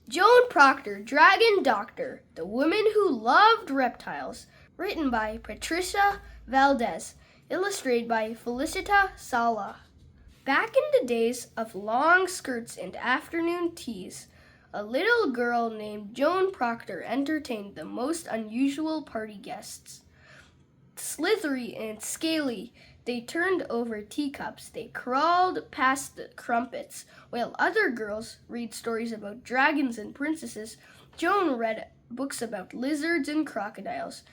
Joan Procter, Dragon Doctor, The Woman Who Loved Reptiles, written by Patricia Valdez, illustrated by Felicita Sala. Back in the days of long skirts and afternoon teas, a little girl named Joan Procter entertained the most unusual party guests. Slithery and scaly, they turned over teacups. They crawled past the crumpets. While other girls read stories about dragons and princesses, Joan read books about lizards and crocodiles.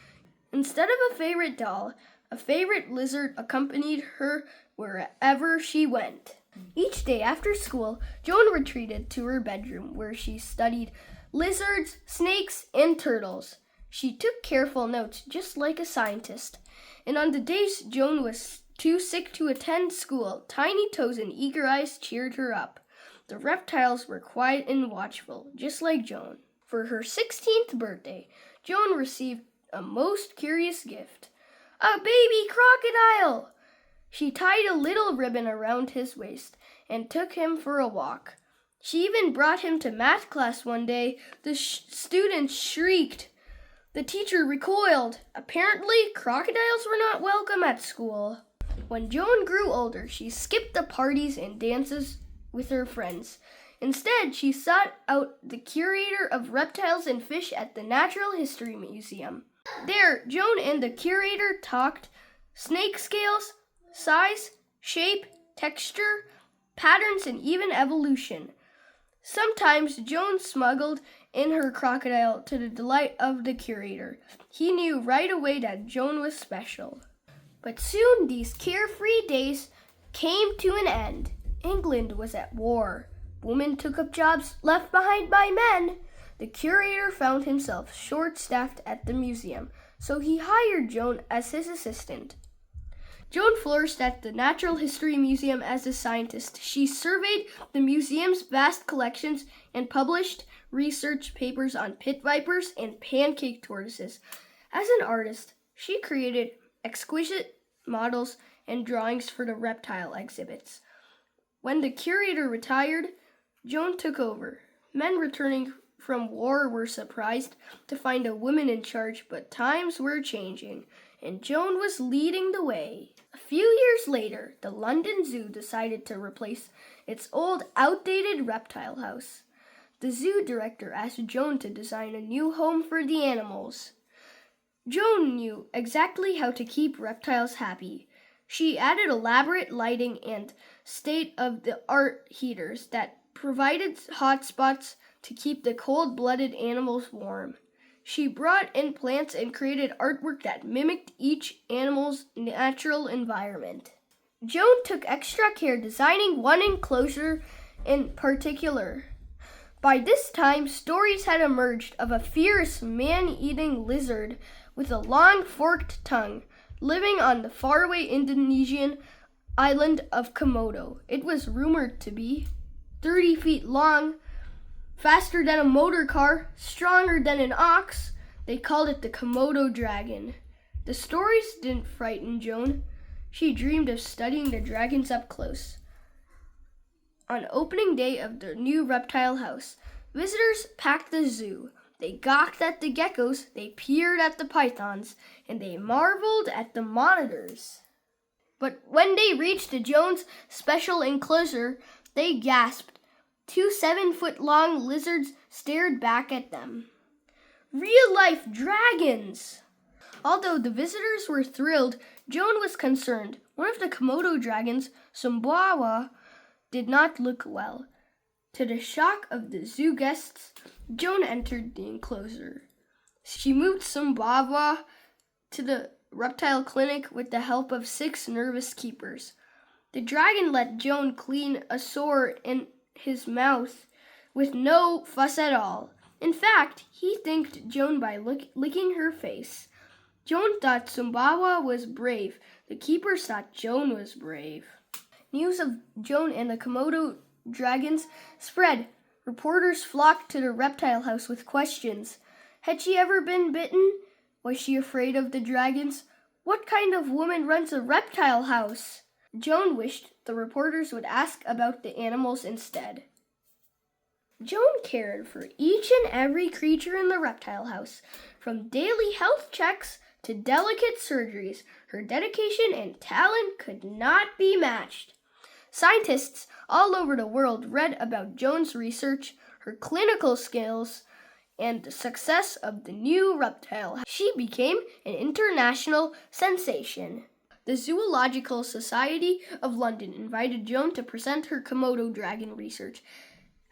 Instead of a favorite doll, a favorite lizard accompanied her wherever she went. Each day after school, Joan retreated to her bedroom where she studied lizards, snakes, and turtles. She took careful notes just like a scientist. And on the days Joan was too sick to attend school, tiny toes and eager eyes cheered her up. The reptiles were quiet and watchful, just like Joan. For her 16th birthday, Joan received a most curious gift. A baby crocodile! She tied a little ribbon around his waist and took him for a walk. She even brought him to math class one day. The students shrieked. The teacher recoiled. Apparently, crocodiles were not welcome at school. When Joan grew older, she skipped the parties and dances with her friends. Instead, she sought out the Curator of Reptiles and Fish at the Natural History Museum. There, Joan and the curator talked snake scales, size, shape, texture, patterns, and even evolution. Sometimes Joan smuggled in her crocodile to the delight of the curator. He knew right away that Joan was special. But soon these carefree days came to an end. England was at war. Women took up jobs left behind by men. The curator found himself short-staffed at the museum, so he hired Joan as his assistant. Joan flourished at the Natural History Museum as a scientist. She surveyed the museum's vast collections and published research papers on pit vipers and pancake tortoises. As an artist, she created exquisite models and drawings for the reptile exhibits. When the curator retired, Joan took over. Men returning from war were surprised to find a woman in charge, but times were changing, and Joan was leading the way. A few years later, the London Zoo decided to replace its old, outdated Reptile House. The zoo director asked Joan to design a new home for the animals. Joan knew exactly how to keep reptiles happy. She added elaborate lighting and state-of-the-art heaters that provided hot spots to keep the cold-blooded animals warm. She brought in plants and created artwork that mimicked each animal's natural environment. Joan took extra care designing one enclosure in particular. By this time, stories had emerged of a fierce man-eating lizard with a long forked tongue living on the faraway Indonesian island of Komodo. It was rumored to be 30 feet long, faster than a motor car, stronger than an ox. They called it the Komodo dragon. The stories didn't frighten Joan. She dreamed of studying the dragons up close. On opening day of the new Reptile House, visitors packed the zoo. They gawked at the geckos, they peered at the pythons, and they marveled at the monitors. But when they reached Joan's special enclosure, they gasped. 2 7-foot-long lizards stared back at them. Real-life dragons! Although the visitors were thrilled, Joan was concerned. One of the Komodo dragons, Sumbawa, did not look well. To the shock of the zoo guests, Joan entered the enclosure. She moved Sumbawa to the reptile clinic with the help of 6 nervous keepers. The dragon let Joan clean a sore in his mouth with no fuss at all. In fact, he thanked Joan by licking her face. Joan thought Sumbawa was brave. The keepers thought Joan was brave. News of Joan and the Komodo dragons spread. Reporters flocked to the Reptile House with questions. Had she ever been bitten? Was she afraid of the dragons? What kind of woman runs a reptile house? Joan wished the reporters would ask about the animals instead. Joan cared for each and every creature in the reptile house, from daily health checks to delicate surgeries. Her dedication and talent could not be matched. Scientists all over the world read about Joan's research, her clinical skills, and the success of the new reptile. She became an international sensation. The Zoological Society of London invited Joan to present her Komodo dragon research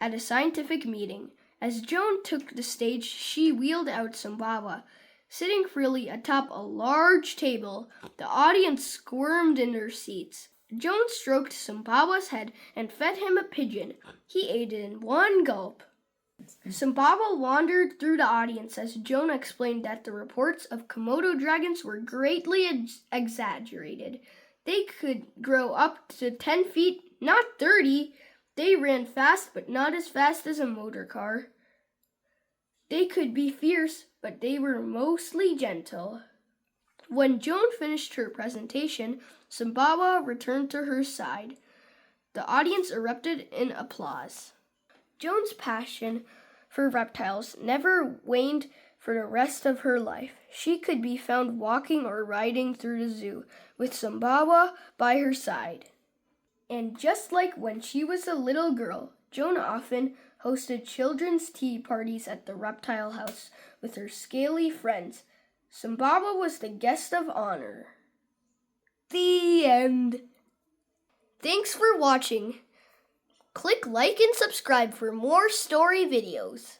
at a scientific meeting. As Joan took the stage, she wheeled out Sumbawa. Sitting freely atop a large table, the audience squirmed in their seats. Joan stroked Sumbawa's head and fed him a pigeon. He ate it in one gulp. Sumbawa wandered through the audience as Joan explained that the reports of Komodo dragons were greatly exaggerated. They could grow up to 10 feet, not 30. They ran fast, but not as fast as a motor car. They could be fierce, but they were mostly gentle. When Joan finished her presentation, Sumbawa returned to her side. The audience erupted in applause. Joan's passion for reptiles never waned for the rest of her life. She could be found walking or riding through the zoo with Sumbawa by her side. And just like when she was a little girl, Joan often hosted children's tea parties at the Reptile House with her scaly friends. Sumbawa was the guest of honor. The end. Thanks for watching. Click like and subscribe for more story videos.